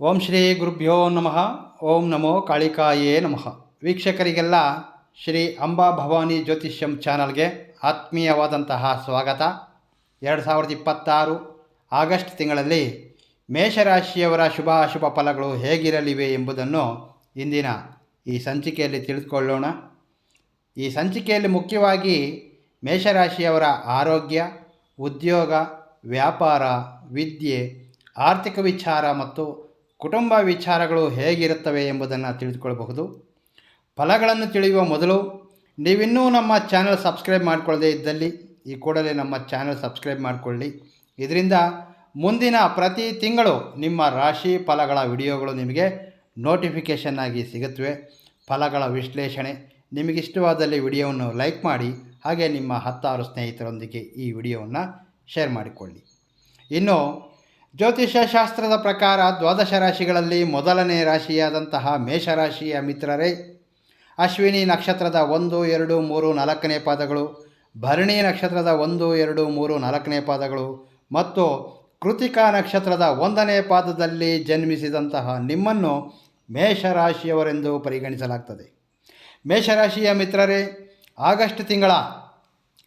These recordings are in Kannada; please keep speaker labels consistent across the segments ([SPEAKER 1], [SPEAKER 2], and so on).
[SPEAKER 1] ಓಂ ಶ್ರೀ ಗುರುಭ್ಯೋ ನಮಃ. ಓಂ ನಮೋ ಕಾಳಿಕಾಯೇ ನಮಃ. ವೀಕ್ಷಕರಿಗೆಲ್ಲ ಶ್ರೀ ಅಂಬಾ ಭವಾನಿ ಜ್ಯೋತಿಷ್ಯಂ ಚಾನಲ್ಗೆ ಆತ್ಮೀಯವಾದಂತಹ ಸ್ವಾಗತ. 2026 ಆಗಸ್ಟ್ ತಿಂಗಳಲ್ಲಿ ಮೇಷರಾಶಿಯವರ ಶುಭಾಶುಭ ಫಲಗಳು ಹೇಗಿರಲಿವೆ ಎಂಬುದನ್ನು ಇಂದಿನ ಈ ಸಂಚಿಕೆಯಲ್ಲಿ ತಿಳಿದುಕೊಳ್ಳೋಣ. ಈ ಸಂಚಿಕೆಯಲ್ಲಿ ಮುಖ್ಯವಾಗಿ ಮೇಷರಾಶಿಯವರ ಆರೋಗ್ಯ, ಉದ್ಯೋಗ, ವ್ಯಾಪಾರ, ವಿದ್ಯೆ, ಆರ್ಥಿಕ ವಿಚಾರ ಮತ್ತು ಕುಟುಂಬ ವಿಚಾರಗಳು ಹೇಗಿರುತ್ತವೆ ಎಂಬುದನ್ನು ತಿಳಿದುಕೊಳ್ಳಬಹುದು. ಫಲಗಳನ್ನು ತಿಳಿಯುವ ಮೊದಲು ನೀವಿನ್ನೂ ನಮ್ಮ ಚಾನಲ್ ಸಬ್ಸ್ಕ್ರೈಬ್ ಮಾಡಿಕೊಳ್ಳದೇ ಇದ್ದಲ್ಲಿ ಈ ಕೂಡಲೇ ನಮ್ಮ ಚಾನಲ್ ಸಬ್ಸ್ಕ್ರೈಬ್ ಮಾಡಿಕೊಳ್ಳಿ. ಇದರಿಂದ ಮುಂದಿನ ಪ್ರತಿ ತಿಂಗಳು ನಿಮ್ಮ ರಾಶಿ ಫಲಗಳ ವಿಡಿಯೋಗಳು ನಿಮಗೆ ನೋಟಿಫಿಕೇಷನ್ ಆಗಿ ಸಿಗುತ್ತವೆ. ಫಲಗಳ ವಿಶ್ಲೇಷಣೆ ನಿಮಗಿಷ್ಟವಾದಲ್ಲಿ ವಿಡಿಯೋವನ್ನು ಲೈಕ್ ಮಾಡಿ, ಹಾಗೆ ನಿಮ್ಮ 10 ಸ್ನೇಹಿತರೊಂದಿಗೆ ಈ ವಿಡಿಯೋವನ್ನು ಶೇರ್ ಮಾಡಿಕೊಳ್ಳಿ. ಇನ್ನು ಜ್ಯೋತಿಷ್ಯ ಶಾಸ್ತ್ರದ ಪ್ರಕಾರ 12 ರಾಶಿಗಳಲ್ಲಿ ಮೊದಲನೇ ರಾಶಿಯಾದಂತಹ ಮೇಷರಾಶಿಯ ಮಿತ್ರರೇ, ಅಶ್ವಿನಿ ನಕ್ಷತ್ರದ 1, 2, 3, 4ನೇ ಪಾದಗಳು, ಭರಣಿ ನಕ್ಷತ್ರದ 1, 2, 3, 4ನೇ ಪಾದಗಳು ಮತ್ತು ಕೃತಿಕಾ ನಕ್ಷತ್ರದ 1ನೇ ಪಾದದಲ್ಲಿ ಜನ್ಮಿಸಿದಂತಹ ನಿಮ್ಮನ್ನು ಮೇಷರಾಶಿಯವರೆಂದು ಪರಿಗಣಿಸಲಾಗ್ತದೆ. ಮೇಷರಾಶಿಯ ಮಿತ್ರರೇ, ಆಗಸ್ಟ್ ತಿಂಗಳ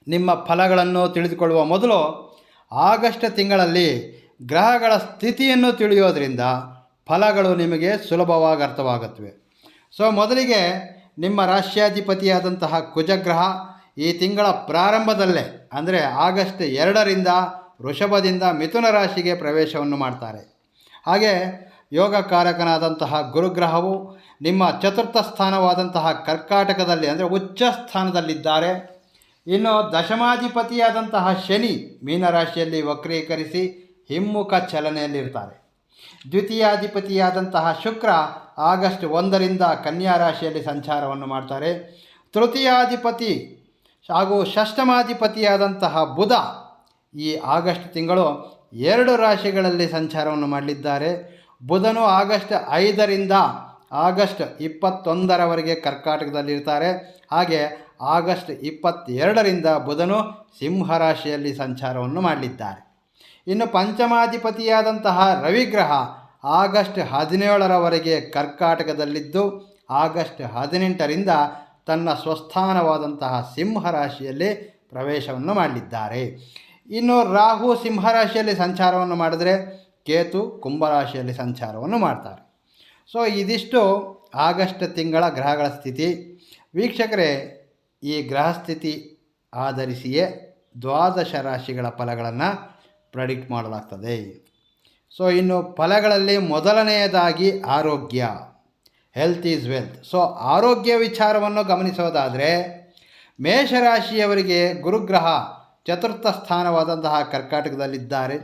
[SPEAKER 1] ನಿಮ್ಮ ಫಲಗಳನ್ನು ತಿಳಿದುಕೊಳ್ಳುವ ಮೊದಲು ಆಗಸ್ಟ್ ತಿಂಗಳಲ್ಲಿ ಗ್ರಹಗಳ ಸ್ಥಿತಿಯನ್ನು ತಿಳಿಯೋದರಿಂದ ಫಲಗಳು ನಿಮಗೆ ಸುಲಭವಾಗಿ ಅರ್ಥವಾಗುತ್ತವೆ. ಮೊದಲಿಗೆ ನಿಮ್ಮ ರಾಶ್ಯಾಧಿಪತಿಯಾದಂತಹ ಕುಜಗ್ರಹ ಈ ತಿಂಗಳ ಪ್ರಾರಂಭದಲ್ಲೇ ಅಂದರೆ ಆಗಸ್ಟ್ 2ರಿಂದ ವೃಷಭದಿಂದ ಮಿಥುನ ರಾಶಿಗೆ ಪ್ರವೇಶವನ್ನು ಮಾಡ್ತಾರೆ. ಹಾಗೆ ಯೋಗಕಾರಕನಾದಂತಹ ಗುರುಗ್ರಹವು ನಿಮ್ಮ ಚತುರ್ಥ ಸ್ಥಾನವಾದಂತಹ ಕರ್ಕಾಟಕದಲ್ಲಿ ಅಂದರೆ ಉಚ್ಚ ಸ್ಥಾನದಲ್ಲಿದ್ದಾರೆ. ಇನ್ನು ದಶಮಾಧಿಪತಿಯಾದಂತಹ ಶನಿ ಮೀನರಾಶಿಯಲ್ಲಿ ವಕ್ರೀಕರಿಸಿ ಹಿಮ್ಮುಖ ಚಲನೆಯಲ್ಲಿರ್ತಾರೆ. ದ್ವಿತೀಯಾಧಿಪತಿಯಾದಂತಹ ಶುಕ್ರ ಆಗಸ್ಟ್ 1ರಿಂದ ಕನ್ಯಾ ರಾಶಿಯಲ್ಲಿ ಸಂಚಾರವನ್ನು ಮಾಡ್ತಾರೆ. ತೃತೀಯಾಧಿಪತಿ ಹಾಗೂ ಷಷ್ಠಮಾಧಿಪತಿಯಾದಂತಹ ಬುಧ ಈ ಆಗಸ್ಟ್ ತಿಂಗಳು 2 ರಾಶಿಗಳಲ್ಲಿ ಸಂಚಾರವನ್ನು ಮಾಡಲಿದ್ದಾರೆ. ಬುಧನು ಆಗಸ್ಟ್ 5ರಿಂದ ಆಗಸ್ಟ್ 21ರವರೆಗೆ ಕರ್ಕಾಟಕದಲ್ಲಿರ್ತಾರೆ. ಹಾಗೆ ಆಗಸ್ಟ್ 22ರಿಂದ ಬುಧನು ಸಿಂಹರಾಶಿಯಲ್ಲಿ ಸಂಚಾರವನ್ನು ಮಾಡಲಿದ್ದಾರೆ. ಇನ್ನು ಪಂಚಮಾಧಿಪತಿಯಾದಂತಹ ರವಿಗ್ರಹ ಆಗಸ್ಟ್ 17ರವರೆಗೆ ಕರ್ಕಾಟಕದಲ್ಲಿದ್ದು ಆಗಸ್ಟ್ 18ರಿಂದ ತನ್ನ ಸ್ವಸ್ಥಾನವಾದಂತಹ ಸಿಂಹರಾಶಿಯಲ್ಲಿ ಪ್ರವೇಶವನ್ನು ಮಾಡಲಿದ್ದಾರೆ. ಇನ್ನು ರಾಹು ಸಿಂಹರಾಶಿಯಲ್ಲಿ ಸಂಚಾರವನ್ನು ಮಾಡಿದರೆ ಕೇತು ಕುಂಭರಾಶಿಯಲ್ಲಿ ಸಂಚಾರವನ್ನು ಮಾಡ್ತಾರೆ. ಇದಿಷ್ಟು ಆಗಸ್ಟ್ ತಿಂಗಳ ಗ್ರಹಗಳ ಸ್ಥಿತಿ. ವೀಕ್ಷಕರೇ, ಈ ಗ್ರಹ ಸ್ಥಿತಿ ಆಧರಿಸಿಯೇ 12 ರಾಶಿಗಳ ಫಲಗಳನ್ನು ಪ್ರೆಡಿಕ್ಟ್ ಮಾಡಲಾಗ್ತದೆ. ಇನ್ನು ಫಲಗಳಲ್ಲಿ ಮೊದಲನೆಯದಾಗಿ ಆರೋಗ್ಯ, ಹೆಲ್ತ್ ಈಸ್ ವೆಲ್ತ್. ಆರೋಗ್ಯ ವಿಚಾರವನ್ನು ಗಮನಿಸೋದಾದರೆ ಮೇಷರಾಶಿಯವರಿಗೆ ಗುರುಗ್ರಹ ಚತುರ್ಥ ಸ್ಥಾನವಾದಂತಹ ಕರ್ಕಾಟಕದಲ್ಲಿದ್ದಾರೆ.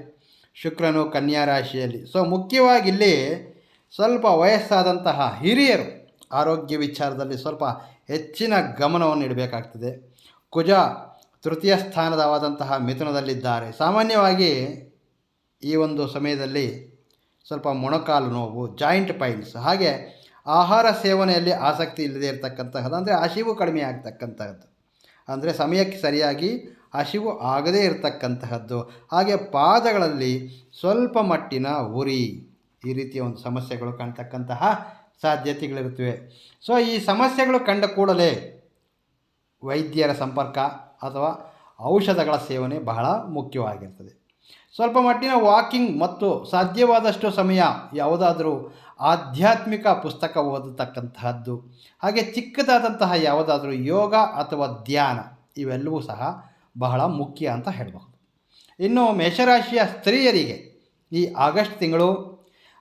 [SPEAKER 1] ಶುಕ್ರನು ಕನ್ಯಾ ರಾಶಿಯಲ್ಲಿ. ಮುಖ್ಯವಾಗಿ ಇಲ್ಲಿ ಸ್ವಲ್ಪ ವಯಸ್ಸಾದಂತಹ ಹಿರಿಯರು ಆರೋಗ್ಯ ವಿಚಾರದಲ್ಲಿ ಸ್ವಲ್ಪ ಹೆಚ್ಚಿನ ಗಮನವನ್ನು ಇಡಬೇಕಾಗ್ತದೆ. ಕುಜ ತೃತೀಯ ಸ್ಥಾನದವಾದಂತಹ ಮಿಥುನದಲ್ಲಿದ್ದಾರೆ. ಸಾಮಾನ್ಯವಾಗಿ ಈ ಒಂದು ಸಮಯದಲ್ಲಿ ಸ್ವಲ್ಪ ಮೊಣಕಾಲು ನೋವು, ಜಾಯಿಂಟ್ ಪೈನ್ಸ್, ಹಾಗೆ ಆಹಾರ ಸೇವನೆಯಲ್ಲಿ ಆಸಕ್ತಿ ಇಲ್ಲದೆ ಇರತಕ್ಕಂತಹದ್ದು, ಅಂದರೆ ಹಸಿವು ಕಡಿಮೆ ಆಗ್ತಕ್ಕಂತಹದ್ದು, ಅಂದರೆ ಸಮಯಕ್ಕೆ ಸರಿಯಾಗಿ ಹಸಿವು ಆಗದೇ ಇರತಕ್ಕಂತಹದ್ದು, ಹಾಗೆ ಪಾದಗಳಲ್ಲಿ ಸ್ವಲ್ಪ ಮಟ್ಟಿನ ಉರಿ, ಈ ರೀತಿಯ ಒಂದು ಸಮಸ್ಯೆಗಳು ಕಾಣ್ತಕ್ಕಂತಹ ಸಾಧ್ಯತೆಗಳಿರುತ್ತವೆ. ಈ ಸಮಸ್ಯೆಗಳು ಕಂಡ ಕೂಡಲೇ ವೈದ್ಯರ ಸಂಪರ್ಕ ಅಥವಾ ಔಷಧಗಳ ಸೇವನೆ ಬಹಳ ಮುಖ್ಯವಾಗಿರ್ತದೆ. ಸ್ವಲ್ಪ ಮಟ್ಟಿನ ವಾಕಿಂಗ್ ಮತ್ತು ಸಾಧ್ಯವಾದಷ್ಟು ಸಮಯ ಯಾವುದಾದರೂ ಆಧ್ಯಾತ್ಮಿಕ ಪುಸ್ತಕ ಓದತಕ್ಕಂತಹದ್ದು, ಹಾಗೆ ಚಿಕ್ಕದಾದಂತಹ ಯಾವುದಾದ್ರೂ ಯೋಗ ಅಥವಾ ಧ್ಯಾನ, ಇವೆಲ್ಲವೂ ಸಹ ಬಹಳ ಮುಖ್ಯ ಅಂತ ಹೇಳಬಹುದು. ಇನ್ನು ಮೇಷರಾಶಿಯ ಸ್ತ್ರೀಯರಿಗೆ ಈ ಆಗಸ್ಟ್ ತಿಂಗಳು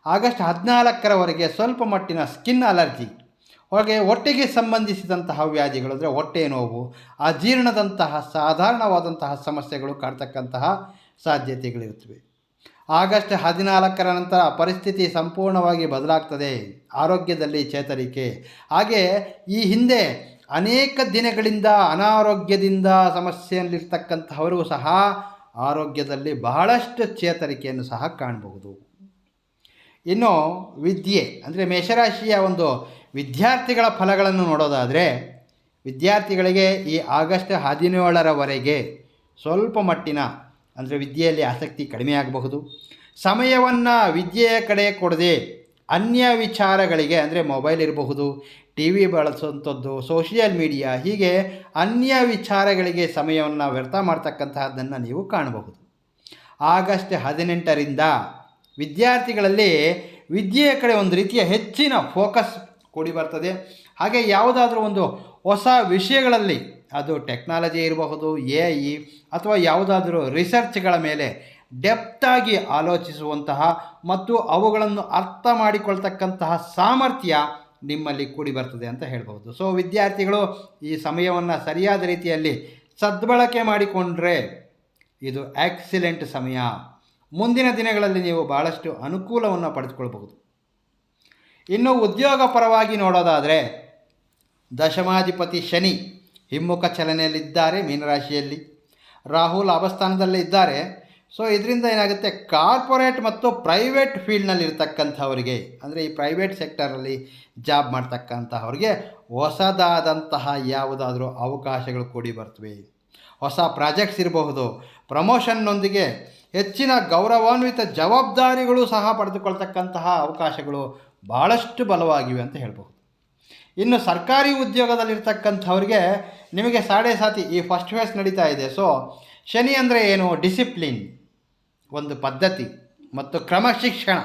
[SPEAKER 1] ಆಗಸ್ಟ್ 14ರವರೆಗೆ ಸ್ವಲ್ಪ ಮಟ್ಟಿನ ಸ್ಕಿನ್ ಅಲರ್ಜಿ, ಹೊಟ್ಟೆಗೆ ಸಂಬಂಧಿಸಿದಂತಹ ವ್ಯಾಧಿಗಳು ಅಂದರೆ ಹೊಟ್ಟೆ ನೋವು, ಅಜೀರ್ಣದಂತಹ ಸಾಧಾರಣವಾದಂತಹ ಸಮಸ್ಯೆಗಳು ಕಾಡ್ತಕ್ಕಂತಹ ಸಾಧ್ಯತೆಗಳಿರುತ್ತವೆ. ಆಗಸ್ಟ್ 14ರ ನಂತರ ಪರಿಸ್ಥಿತಿ ಸಂಪೂರ್ಣವಾಗಿ ಬದಲಾಗ್ತದೆ. ಆರೋಗ್ಯದಲ್ಲಿ ಚೇತರಿಕೆ, ಹಾಗೆ ಈ ಹಿಂದೆ ಅನೇಕ ದಿನಗಳಿಂದ ಅನಾರೋಗ್ಯದಿಂದ ಸಮಸ್ಯೆಯಲ್ಲಿರ್ತಕ್ಕಂಥವರು ಸಹ ಆರೋಗ್ಯದಲ್ಲಿ ಬಹಳಷ್ಟು ಚೇತರಿಕೆಯನ್ನು ಸಹ ಕಾಣಬಹುದು. ಇನ್ನು ವಿದ್ಯೆ ಅಂದರೆ ಮೇಷರಾಶಿಯ ಒಂದು ವಿದ್ಯಾರ್ಥಿಗಳ ಫಲಗಳನ್ನು ನೋಡೋದಾದರೆ ವಿದ್ಯಾರ್ಥಿಗಳಿಗೆ ಈ ಆಗಸ್ಟ್ 17ರವರೆಗೆ ಸ್ವಲ್ಪ ಮಟ್ಟಿನ ಅಂದರೆ ವಿದ್ಯೆಯಲ್ಲಿ ಆಸಕ್ತಿ ಕಡಿಮೆ ಆಗಬಹುದು. ಸಮಯವನ್ನು ವಿದ್ಯೆಯ ಕಡೆ ಕೊಡದೆ ಅನ್ಯ ವಿಚಾರಗಳಿಗೆ, ಅಂದರೆ ಮೊಬೈಲ್ ಇರಬಹುದು, ಟಿ ವಿ ಬಳಸುವಂಥದ್ದು, ಸೋಷಿಯಲ್ ಮೀಡಿಯಾ, ಹೀಗೆ ಅನ್ಯ ವಿಚಾರಗಳಿಗೆ ಸಮಯವನ್ನು ವ್ಯರ್ಥ ಮಾಡ್ತಕ್ಕಂತಹದ್ದನ್ನು ನೀವು ಕಾಣಬಹುದು. ಆಗಸ್ಟ್ 18ರಿಂದ ವಿದ್ಯಾರ್ಥಿಗಳಲ್ಲಿ ವಿದ್ಯೆಯ ಕಡೆ ಒಂದು ರೀತಿಯ ಹೆಚ್ಚಿನ ಫೋಕಸ್ ಕೂಡಿ ಬರ್ತದೆ. ಹಾಗೆ ಯಾವುದಾದ್ರೂ ಒಂದು ಹೊಸ ವಿಷಯಗಳಲ್ಲಿ, ಅದು ಟೆಕ್ನಾಲಜಿ ಇರಬಹುದು, AI ಅಥವಾ ಯಾವುದಾದ್ರೂ ರಿಸರ್ಚ್ಗಳ ಮೇಲೆ ಡೆಪ್ತಾಗಿ ಆಲೋಚಿಸುವಂತಹ ಮತ್ತು ಅವುಗಳನ್ನು ಅರ್ಥ ಮಾಡಿಕೊಳ್ತಕ್ಕಂತಹ ಸಾಮರ್ಥ್ಯ ನಿಮ್ಮಲ್ಲಿ ಕೂಡಿ ಬರ್ತದೆ ಅಂತ ಹೇಳ್ಬೋದು. ಸೊ ವಿದ್ಯಾರ್ಥಿಗಳು ಈ ಸಮಯವನ್ನು ಸರಿಯಾದ ರೀತಿಯಲ್ಲಿ ಸದ್ಬಳಕೆ ಮಾಡಿಕೊಂಡ್ರೆ ಇದು ಎಕ್ಸಿಲೆಂಟ್ ಸಮಯ. ಮುಂದಿನ ದಿನಗಳಲ್ಲಿ ನೀವು ಭಾಳಷ್ಟು ಅನುಕೂಲವನ್ನು ಪಡೆದುಕೊಳ್ಬಹುದು. ಇನ್ನು ಉದ್ಯೋಗ ಪರವಾಗಿ ನೋಡೋದಾದರೆ ದಶಮಾಧಿಪತಿ ಶನಿ ಹಿಮ್ಮುಖ ಚಲನೆಯಲ್ಲಿದ್ದಾರೆ, ಮೀನರಾಶಿಯಲ್ಲಿ. ರಾಹು ಲಾಭಸ್ಥಾನದಲ್ಲೇ ಇದ್ದಾರೆ. ಸೊ ಇದರಿಂದ ಏನಾಗುತ್ತೆ, ಕಾರ್ಪೊರೇಟ್ ಮತ್ತು ಪ್ರೈವೇಟ್ ಫೀಲ್ಡ್ನಲ್ಲಿರ್ತಕ್ಕಂಥವರಿಗೆ, ಅಂದರೆ ಈ ಪ್ರೈವೇಟ್ ಸೆಕ್ಟರಲ್ಲಿ ಜಾಬ್ ಮಾಡ್ತಕ್ಕಂತಹವ್ರಿಗೆ ಹೊಸದಾದಂತಹ ಯಾವುದಾದ್ರೂ ಅವಕಾಶಗಳು ಕೂಡಿ ಬರ್ತವೆ. ಹೊಸ ಪ್ರಾಜೆಕ್ಟ್ಸ್ ಇರಬಹುದು, ಪ್ರಮೋಷನ್ನೊಂದಿಗೆ ಹೆಚ್ಚಿನ ಗೌರವಾನ್ವಿತ ಜವಾಬ್ದಾರಿಗಳು ಸಹ ಪಡೆದುಕೊಳ್ತಕ್ಕಂತಹ ಅವಕಾಶಗಳು ಭಾಳಷ್ಟು ಬಲವಾಗಿವೆ ಅಂತ ಹೇಳ್ಬಹುದು. ಇನ್ನು ಸರ್ಕಾರಿ ಉದ್ಯೋಗದಲ್ಲಿರ್ತಕ್ಕಂಥವ್ರಿಗೆ ನಿಮಗೆ ಸಾಡೆ ಸಾತಿ ಈ ಫಸ್ಟ್ ಫೇಸ್ ನಡೀತಾ ಇದೆ. ಸೊ ಶನಿ ಅಂದರೆ ಏನು, ಡಿಸಿಪ್ಲಿನ್, ಒಂದು ಪದ್ಧತಿ ಮತ್ತು ಕ್ರಮಶಿಕ್ಷಣ.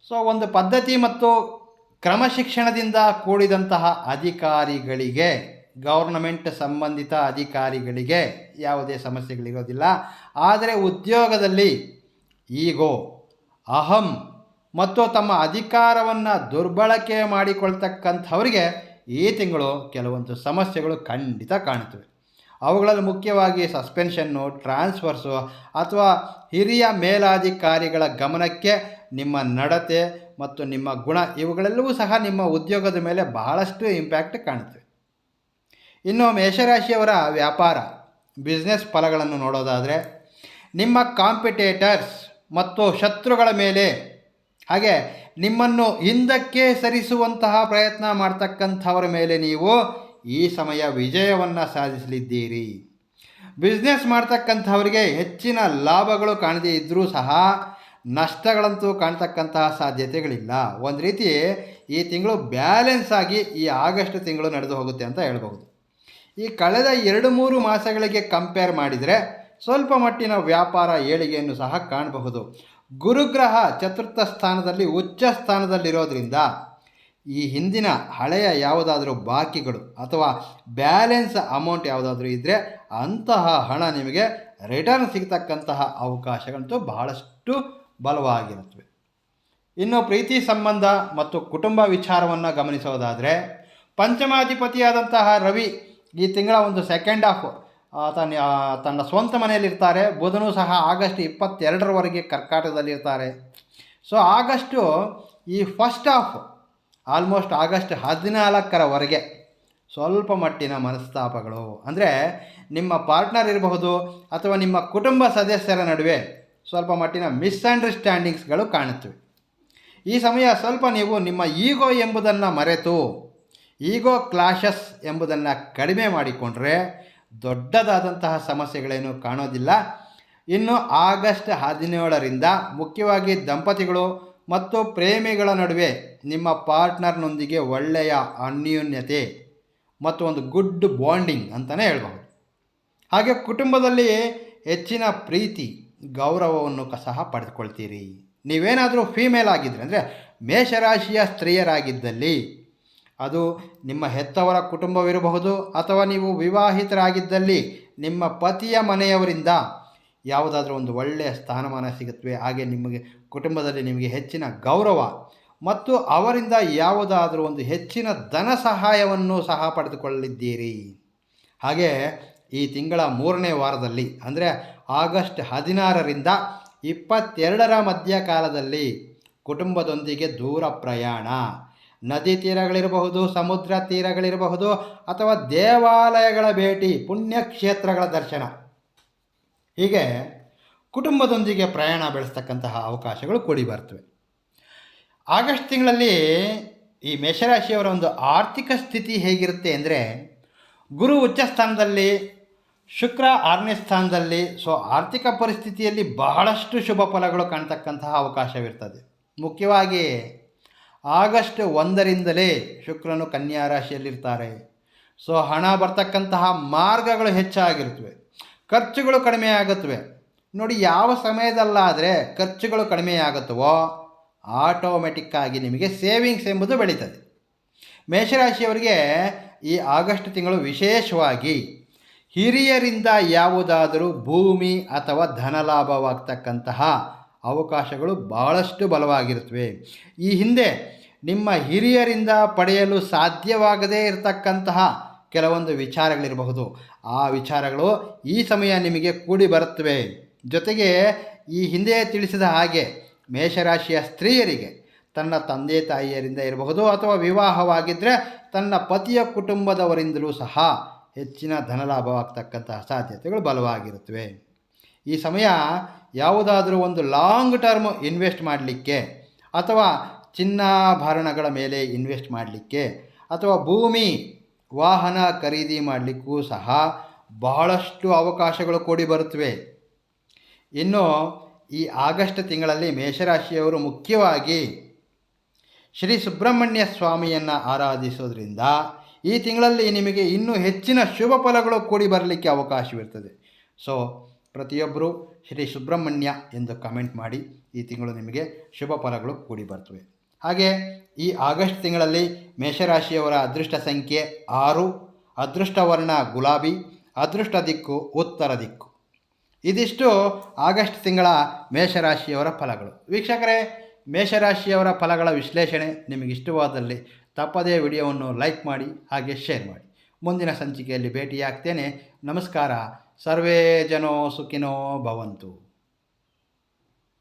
[SPEAKER 1] ಸೊ ಒಂದು ಪದ್ಧತಿ ಮತ್ತು ಕ್ರಮಶಿಕ್ಷಣದಿಂದ ಕೂಡಿದಂತಹ ಅಧಿಕಾರಿಗಳಿಗೆ, ಗೌರ್ನಮೆಂಟ್ ಸಂಬಂಧಿತ ಅಧಿಕಾರಿಗಳಿಗೆ ಯಾವುದೇ ಸಮಸ್ಯೆಗಳಿರೋದಿಲ್ಲ. ಆದರೆ ಉದ್ಯೋಗದಲ್ಲಿ ಈಗೋ, ಅಹಂ ಮತ್ತು ತಮ್ಮ ಅಧಿಕಾರವನ್ನು ದುರ್ಬಳಕೆ ಮಾಡಿಕೊಳ್ತಕ್ಕಂಥವರಿಗೆ ಈ ತಿಂಗಳು ಕೆಲವೊಂದು ಸಮಸ್ಯೆಗಳು ಖಂಡಿತ ಕಾಣುತ್ತವೆ. ಅವುಗಳಲ್ಲಿ ಮುಖ್ಯವಾಗಿ ಸಸ್ಪೆನ್ಷನ್ನು, ಟ್ರಾನ್ಸ್ಫರ್ಸು ಅಥವಾ ಹಿರಿಯ ಮೇಲಾಧಿಕಾರಿಗಳ ಗಮನಕ್ಕೆ ನಿಮ್ಮ ನಡತೆ ಮತ್ತು ನಿಮ್ಮ ಗುಣ, ಇವುಗಳೆಲ್ಲವೂ ಸಹ ನಿಮ್ಮ ಉದ್ಯೋಗದ ಮೇಲೆ ಬಹಳಷ್ಟು ಇಂಪ್ಯಾಕ್ಟ್ ಕಾಣುತ್ತವೆ. ಇನ್ನು ಮೇಷರಾಶಿಯವರ ವ್ಯಾಪಾರ ಬಿಸ್ನೆಸ್ ಫಲಗಳನ್ನು ನೋಡೋದಾದರೆ ನಿಮ್ಮ ಕಾಂಪಿಟೇಟರ್ಸ್ ಮತ್ತು ಶತ್ರುಗಳ ಮೇಲೆ, ಹಾಗೆ ನಿಮ್ಮನ್ನು ಹಿಂದಕ್ಕೆ ಸರಿಸುವಂತಹ ಪ್ರಯತ್ನ ಮಾಡ್ತಕ್ಕಂಥವರ ಮೇಲೆ ನೀವು ಈ ಸಮಯ ವಿಜಯವನ್ನು ಸಾಧಿಸಲಿದ್ದೀರಿ. ಬಿಸ್ನೆಸ್ ಮಾಡ್ತಕ್ಕಂಥವರಿಗೆ ಹೆಚ್ಚಿನ ಲಾಭಗಳು ಕಾಣದೇ ಇದ್ದರೂ ಸಹ ನಷ್ಟಗಳಂತೂ ಕಾಣ್ತಕ್ಕಂತಹ ಸಾಧ್ಯತೆಗಳಿಲ್ಲ. ಒಂದು ರೀತಿ ಈ ತಿಂಗಳು ಬ್ಯಾಲೆನ್ಸ್ ಆಗಿ ಈ ಆಗಸ್ಟ್ ತಿಂಗಳು ನಡೆದು ಹೋಗುತ್ತೆ ಅಂತ ಹೇಳ್ಬಹುದು. ಈ ಕಳೆದ 2-3 ಮಾಸಗಳಿಗೆ ಕಂಪೇರ್ ಮಾಡಿದರೆ ಸ್ವಲ್ಪ ಮಟ್ಟಿನ ವ್ಯಾಪಾರ ಏಳಿಗೆಯನ್ನು ಸಹ ಕಾಣಬಹುದು. ಗುರುಗ್ರಹ ಚತುರ್ಥ ಸ್ಥಾನದಲ್ಲಿ ಉಚ್ಚ ಸ್ಥಾನದಲ್ಲಿರೋದ್ರಿಂದ ಈ ಹಿಂದಿನ ಹಳೆಯ ಯಾವುದಾದ್ರೂ ಬಾಕಿಗಳು ಅಥವಾ ಬ್ಯಾಲೆನ್ಸ್ ಅಮೌಂಟ್ ಯಾವುದಾದ್ರೂ ಇದ್ದರೆ ಅಂತಹ ಹಣ ನಿಮಗೆ ರಿಟರ್ನ್ ಸಿಗ್ತಕ್ಕಂತಹ ಅವಕಾಶಗಳಂತೂ ಬಹಳಷ್ಟು ಬಲವಾಗಿರುತ್ತವೆ. ಇನ್ನು ಪ್ರೀತಿ ಸಂಬಂಧ ಮತ್ತು ಕುಟುಂಬ ವಿಚಾರವನ್ನು ಗಮನಿಸೋದಾದರೆ ಪಂಚಮಾಧಿಪತಿಯಾದಂತಹ ರವಿ ಈ ತಿಂಗಳ ಒಂದು ಸೆಕೆಂಡ್ ಹಾಫ್ ತನ್ನ ಸ್ವಂತ ಮನೆಯಲ್ಲಿರ್ತಾರೆ. ಬುಧನೂ ಸಹ ಆಗಸ್ಟ್ 22ರವರೆಗೆ ಕರ್ಕಾಟಕದಲ್ಲಿರ್ತಾರೆ. ಸೊ ಆಗಸ್ಟು ಈ ಫಸ್ಟ್ ಹಾಫ್ ಆಲ್ಮೋಸ್ಟ್ ಆಗಸ್ಟ್ 14ರವರೆಗೆ ಸ್ವಲ್ಪ ಮಟ್ಟಿನ ಮನಸ್ತಾಪಗಳು, ಅಂದರೆ ನಿಮ್ಮ ಪಾರ್ಟ್ನರ್ ಇರಬಹುದು ಅಥವಾ ನಿಮ್ಮ ಕುಟುಂಬ ಸದಸ್ಯರ ನಡುವೆ ಸ್ವಲ್ಪ ಮಟ್ಟಿನ ಮಿಸ್ಅಂಡರ್ಸ್ಟ್ಯಾಂಡಿಂಗ್ಸ್ಗಳು ಕಾಣುತ್ತವೆ. ಈ ಸಮಯ ಸ್ವಲ್ಪ ನೀವು ನಿಮ್ಮ ಈಗೋ ಎಂಬುದನ್ನು ಮರೆತು, ಈಗೋ ಕ್ಲಾಶಸ್ ಎಂಬುದನ್ನು ಕಡಿಮೆ ಮಾಡಿಕೊಂಡ್ರೆ ದೊಡ್ಡದಾದಂತಹ ಸಮಸ್ಯೆಗಳೇನು ಕಾಣೋದಿಲ್ಲ. ಇನ್ನು ಆಗಸ್ಟ್ 17ರಿಂದ ಮುಖ್ಯವಾಗಿ ದಂಪತಿಗಳು ಮತ್ತು ಪ್ರೇಮಿಗಳ ನಡುವೆ ನಿಮ್ಮ ಪಾರ್ಟ್ನರ್ನೊಂದಿಗೆ ಒಳ್ಳೆಯ ಅನ್ಯೋನ್ಯತೆ ಮತ್ತು ಒಂದು ಗುಡ್ ಬಾಂಡಿಂಗ್ ಅಂತಲೇ ಹೇಳ್ಬಹುದು. ಹಾಗೆ ಕುಟುಂಬದಲ್ಲಿ ಹೆಚ್ಚಿನ ಪ್ರೀತಿ ಗೌರವವನ್ನು ಸಹ ಪಡೆದುಕೊಳ್ತೀರಿ. ನೀವೇನಾದರೂ ಫೀಮೇಲ್ ಆಗಿದ್ದರೆ, ಅಂದರೆ ಮೇಷರಾಶಿಯ ಸ್ತ್ರೀಯರಾಗಿದ್ದಲ್ಲಿ ಅದು ನಿಮ್ಮ ಹೆತ್ತವರ ಕುಟುಂಬವಿರಬಹುದು ಅಥವಾ ನೀವು ವಿವಾಹಿತರಾಗಿದ್ದಲ್ಲಿ ನಿಮ್ಮ ಪತಿಯ ಮನೆಯವರಿಂದ ಯಾವುದಾದ್ರೂ ಒಂದು ಒಳ್ಳೆಯ ಸ್ಥಾನಮಾನ ಸಿಗುತ್ತವೆ. ಹಾಗೆ ನಿಮಗೆ ಕುಟುಂಬದಲ್ಲಿ ನಿಮಗೆ ಹೆಚ್ಚಿನ ಗೌರವ ಮತ್ತು ಅವರಿಂದ ಯಾವುದಾದ್ರೂ ಒಂದು ಹೆಚ್ಚಿನ ಧನ ಸಹಾಯವನ್ನು ಸಹ ಪಡೆದುಕೊಳ್ಳಲಿದ್ದೀರಿ. ಹಾಗೆ ಈ ತಿಂಗಳ 3ನೇ ವಾರದಲ್ಲಿ, ಅಂದರೆ ಆಗಸ್ಟ್ 16ರಿಂದ 22ರ ಮಧ್ಯಕಾಲದಲ್ಲಿ ಕುಟುಂಬದೊಂದಿಗೆ ದೂರ ಪ್ರಯಾಣ, ನದಿ ತೀರಗಳಿರಬಹುದು, ಸಮುದ್ರ ತೀರಗಳಿರಬಹುದು ಅಥವಾ ದೇವಾಲಯಗಳ ಭೇಟಿ, ಪುಣ್ಯಕ್ಷೇತ್ರಗಳ ದರ್ಶನ, ಹೀಗೆ ಕುಟುಂಬದೊಂದಿಗೆ ಪ್ರಯಾಣ ಬೆಳೆಸ್ತಕ್ಕಂತಹ ಅವಕಾಶಗಳು ಕೂಡಿ ಬರ್ತವೆ. ಆಗಸ್ಟ್ ತಿಂಗಳಲ್ಲಿ ಈ ಮೇಷರಾಶಿಯವರ ಒಂದು ಆರ್ಥಿಕ ಸ್ಥಿತಿ ಹೇಗಿರುತ್ತೆ ಅಂದರೆ, ಗುರು ಉಚ್ಚ ಸ್ಥಾನದಲ್ಲಿ, ಶುಕ್ರ 6ನೇ ಸ್ಥಾನದಲ್ಲಿ. ಸೊ ಆರ್ಥಿಕ ಪರಿಸ್ಥಿತಿಯಲ್ಲಿ ಬಹಳಷ್ಟು ಶುಭ ಫಲಗಳು ಕಾಣ್ತಕ್ಕಂತಹ ಅವಕಾಶವಿರ್ತದೆ. ಮುಖ್ಯವಾಗಿ ಆಗಸ್ಟ್ 1ರಿಂದಲೇ ಶುಕ್ರನು ಕನ್ಯಾ ರಾಶಿಯಲ್ಲಿರ್ತಾರೆ. ಸೊ ಹಣ ಬರ್ತಕ್ಕಂತಹ ಮಾರ್ಗಗಳು ಹೆಚ್ಚಾಗಿರುತ್ತವೆ, ಖರ್ಚುಗಳು ಕಡಿಮೆ ಆಗುತ್ತವೆ. ನೋಡಿ, ಯಾವ ಸಮಯದಲ್ಲಾದರೆ ಖರ್ಚುಗಳು ಕಡಿಮೆ ಆಗುತ್ತವೋ ಆಟೋಮೆಟಿಕ್ಕಾಗಿ ನಿಮಗೆ ಸೇವಿಂಗ್ಸ್ ಎಂಬುದು ಬೆಳೀತದೆ. ಮೇಷರಾಶಿಯವರಿಗೆ ಈ ಆಗಸ್ಟ್ ತಿಂಗಳು ವಿಶೇಷವಾಗಿ ಹಿರಿಯರಿಂದ ಯಾವುದಾದರೂ ಭೂಮಿ ಅಥವಾ ಧನಲಾಭವಾಗ್ತಕ್ಕಂತಹ ಅವಕಾಶಗಳು ಬಹಳಷ್ಟು ಬಲವಾಗಿರುತ್ತವೆ. ಈ ಹಿಂದೆ ನಿಮ್ಮ ಹಿರಿಯರಿಂದ ಪಡೆಯಲು ಸಾಧ್ಯವಾಗದೇ ಇರತಕ್ಕಂತಹ ಕೆಲವೊಂದು ವಿಚಾರಗಳಿರಬಹುದು, ಆ ವಿಚಾರಗಳು ಈ ಸಮಯ ನಿಮಗೆ ಕೂಡಿ ಬರುತ್ತವೆ. ಜೊತೆಗೆ ಈ ಹಿಂದೆ ತಿಳಿಸಿದ ಹಾಗೆ ಮೇಷರಾಶಿಯ ಸ್ತ್ರೀಯರಿಗೆ ತನ್ನ ತಂದೆ ತಾಯಿಯರಿಂದ ಇರಬಹುದು ಅಥವಾ ವಿವಾಹವಾಗಿದ್ದರೆ ತನ್ನ ಪತಿಯ ಕುಟುಂಬದವರಿಂದಲೂ ಸಹ ಹೆಚ್ಚಿನ ಧನಲಾಭವಾಗ್ತಕ್ಕಂತಹ ಸಾಧ್ಯತೆಗಳು ಬಲವಾಗಿರುತ್ತವೆ. ಈ ಸಮಯ ಯಾವುದಾದರೂ ಒಂದು ಲಾಂಗ್ ಟರ್ಮ್ ಇನ್ವೆಸ್ಟ್ ಮಾಡಲಿಕ್ಕೆ ಅಥವಾ ಚಿನ್ನಾಭರಣಗಳ ಮೇಲೆ ಇನ್ವೆಸ್ಟ್ ಮಾಡಲಿಕ್ಕೆ ಅಥವಾ ಭೂಮಿ ವಾಹನ ಖರೀದಿ ಮಾಡಲಿಕ್ಕೂ ಸಹ ಬಹಳಷ್ಟು ಅವಕಾಶಗಳು ಕೂಡಿ ಬರುತ್ತವೆ. ಇನ್ನು ಈ ಆಗಸ್ಟ್ ತಿಂಗಳಲ್ಲಿ ಮೇಷರಾಶಿಯವರು ಮುಖ್ಯವಾಗಿ ಶ್ರೀ ಸುಬ್ರಹ್ಮಣ್ಯ ಸ್ವಾಮಿಯನ್ನು ಆರಾಧಿಸೋದ್ರಿಂದ ಈ ತಿಂಗಳಲ್ಲಿ ನಿಮಗೆ ಇನ್ನೂ ಹೆಚ್ಚಿನ ಶುಭ ಫಲಗಳು ಕೂಡಿ ಬರಲಿಕ್ಕೆ ಅವಕಾಶವಿರ್ತದೆ. ಸೊ ಪ್ರತಿಯೊಬ್ಬರು ಶ್ರೀ ಸುಬ್ರಹ್ಮಣ್ಯ ಎಂದು ಕಮೆಂಟ್ ಮಾಡಿ. ಈ ತಿಂಗಳು ನಿಮಗೆ ಶುಭ ಫಲಗಳು ಕೂಡಿ ಬರ್ತವೆ. ಹಾಗೆ ಈ ಆಗಸ್ಟ್ ತಿಂಗಳಲ್ಲಿ ಮೇಷರಾಶಿಯವರ ಅದೃಷ್ಟ ಸಂಖ್ಯೆ 6, ಅದೃಷ್ಟ ವರ್ಣ ಗುಲಾಬಿ, ಅದೃಷ್ಟ ದಿಕ್ಕು ಉತ್ತರ ದಿಕ್ಕು. ಇದಿಷ್ಟು ಆಗಸ್ಟ್ ತಿಂಗಳ ಮೇಷರಾಶಿಯವರ ಫಲಗಳು. ವೀಕ್ಷಕರೇ, ಮೇಷರಾಶಿಯವರ ಫಲಗಳ ವಿಶ್ಲೇಷಣೆ ನಿಮಗಿಷ್ಟವಾದಲ್ಲಿ ತಪ್ಪದೇ ವಿಡಿಯೋವನ್ನು ಲೈಕ್ ಮಾಡಿ, ಹಾಗೆ ಶೇರ್ ಮಾಡಿ. ಮುಂದಿನ ಸಂಚಿಕೆಯಲ್ಲಿ ಭೇಟಿಯಾಗ್ತೇನೆ. ನಮಸ್ಕಾರ. ಸರ್ವೇ ಜನೋ ಸುಖಿನೋ ಭವಂತು.